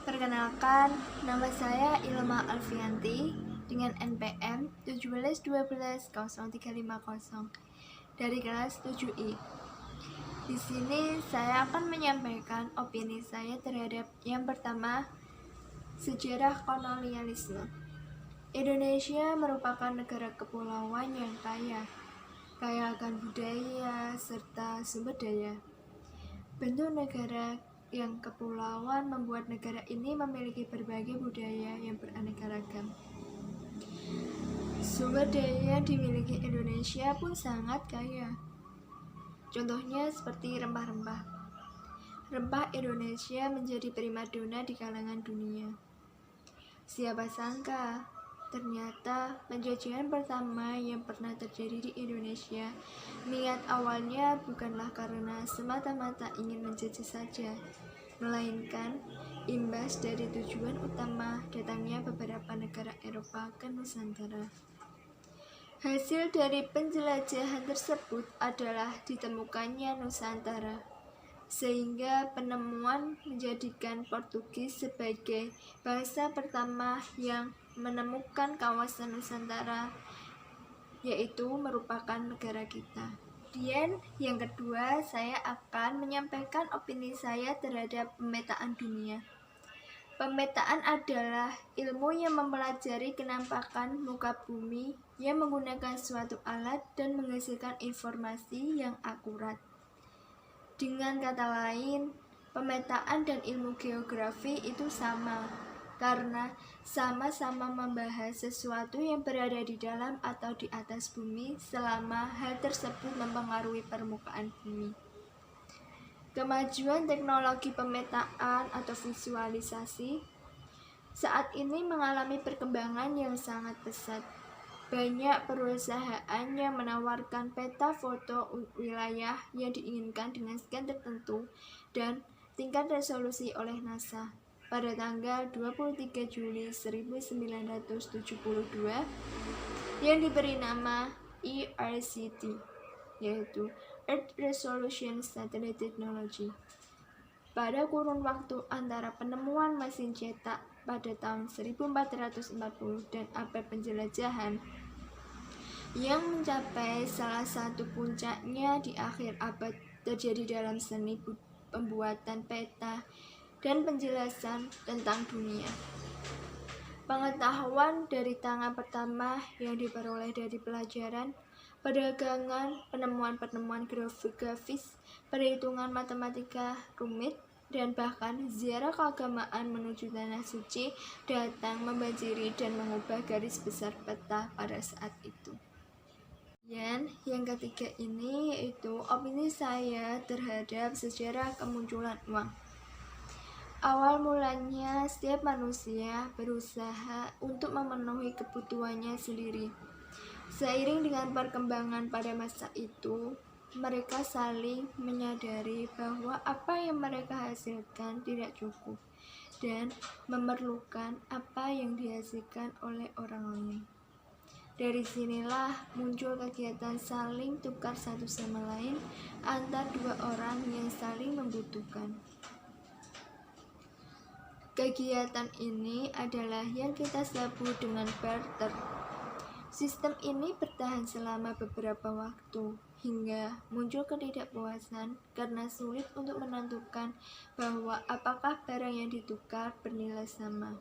Perkenalkan, nama saya Ilma Alfianti dengan NPM 17120350 dari kelas 7I. Di sini saya akan menyampaikan opini saya terhadap yang pertama, sejarah kolonialisme. Indonesia merupakan negara kepulauan yang kaya akan budaya serta sumber daya. Bentuk negara yang kepulauan membuat negara ini memiliki berbagai budaya yang beraneka ragam. Sumber daya dimiliki Indonesia pun sangat kaya. Contohnya seperti rempah-rempah. Rempah Indonesia menjadi primadona di kalangan dunia. Siapa sangka, ternyata penjajahan pertama yang pernah terjadi di Indonesia, niat awalnya bukanlah karena semata-mata ingin menjajah saja, melainkan imbas dari tujuan utama datangnya beberapa negara Eropa ke Nusantara. Hasil dari penjelajahan tersebut adalah ditemukannya Nusantara, sehingga penemuan menjadikan Portugis sebagai bangsa pertama yang menemukan kawasan Nusantara, yaitu merupakan negara kita. Kemudian yang kedua, saya akan menyampaikan opini saya terhadap pemetaan dunia. Pemetaan adalah ilmu yang mempelajari kenampakan muka bumi yang menggunakan suatu alat dan menghasilkan informasi yang akurat. Dengan kata lain, pemetaan dan ilmu geografi itu sama, karena sama-sama membahas sesuatu yang berada di dalam atau di atas bumi selama hal tersebut mempengaruhi permukaan bumi. Kemajuan teknologi pemetaan atau visualisasi saat ini mengalami perkembangan yang sangat pesat. Banyak perusahaan yang menawarkan peta foto wilayah yang diinginkan dengan scan tertentu dan tingkat resolusi oleh NASA. Pada tanggal 23 Juli 1972 yang diberi nama ERCT, yaitu Earth Resolution Satellite Technology. Pada kurun waktu antara penemuan mesin cetak pada tahun 1440 dan abad penjelajahan yang mencapai salah satu puncaknya di akhir abad terjadi dalam seni pembuatan peta dan penjelasan tentang dunia. Pengetahuan dari tangan pertama yang diperoleh dari pelajaran, perdagangan, penemuan-penemuan geografis, perhitungan matematika rumit, dan bahkan ziarah keagamaan menuju tanah suci datang membanjiri dan mengubah garis besar peta pada saat itu. Dan yang ketiga ini yaitu opini saya terhadap sejarah kemunculan uang. Awal mulanya setiap manusia berusaha untuk memenuhi kebutuhannya sendiri. Seiring dengan perkembangan pada masa itu, mereka saling menyadari bahwa apa yang mereka hasilkan tidak cukup dan memerlukan apa yang dihasilkan oleh orang lain. Dari sinilah muncul kegiatan saling tukar satu sama lain antar dua orang yang saling membutuhkan. Kegiatan ini adalah yang kita sebut dengan barter. Sistem ini bertahan selama beberapa waktu, hingga muncul ketidakpuasan karena sulit untuk menentukan bahwa apakah barang yang ditukar bernilai sama.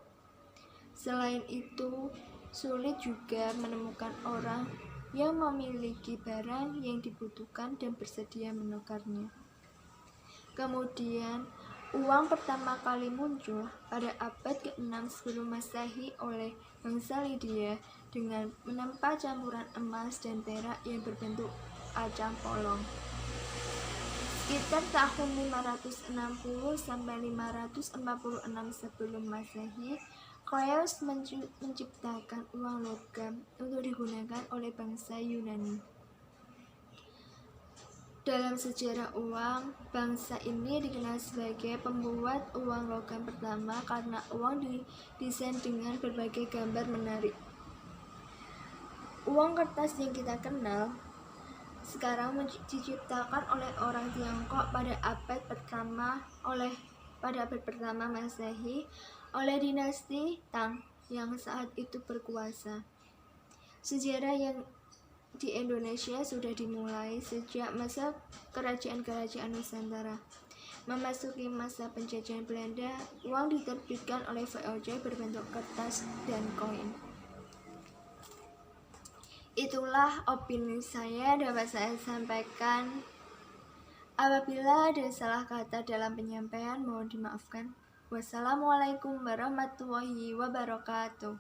Selain itu, sulit juga menemukan orang yang memiliki barang yang dibutuhkan dan bersedia menukarnya. Kemudian, uang pertama kali muncul pada abad ke-6 sebelum Masehi oleh bangsa Lydia dengan menempa campuran emas dan perak yang berbentuk acang polong. Sekitar tahun 560 sampai 546 sebelum Masehi, Croesus menciptakan uang logam untuk digunakan oleh bangsa Yunani. Dalam sejarah uang, bangsa ini dikenal sebagai pembuat uang logam pertama karena uang didesain dengan berbagai gambar menarik. Uang kertas yang kita kenal sekarang diciptakan oleh orang Tiongkok pada abad pertama oleh pada abad pertama Masehi oleh dinasti Tang yang saat itu berkuasa. Sejarah yang di Indonesia sudah dimulai sejak masa kerajaan-kerajaan Nusantara. Memasuki masa penjajahan Belanda, uang diterbitkan oleh VOC berbentuk kertas dan koin. Itulah opini saya dapat saya sampaikan. Apabila ada salah kata dalam penyampaian, mohon dimaafkan. Wassalamualaikum warahmatullahi wabarakatuh.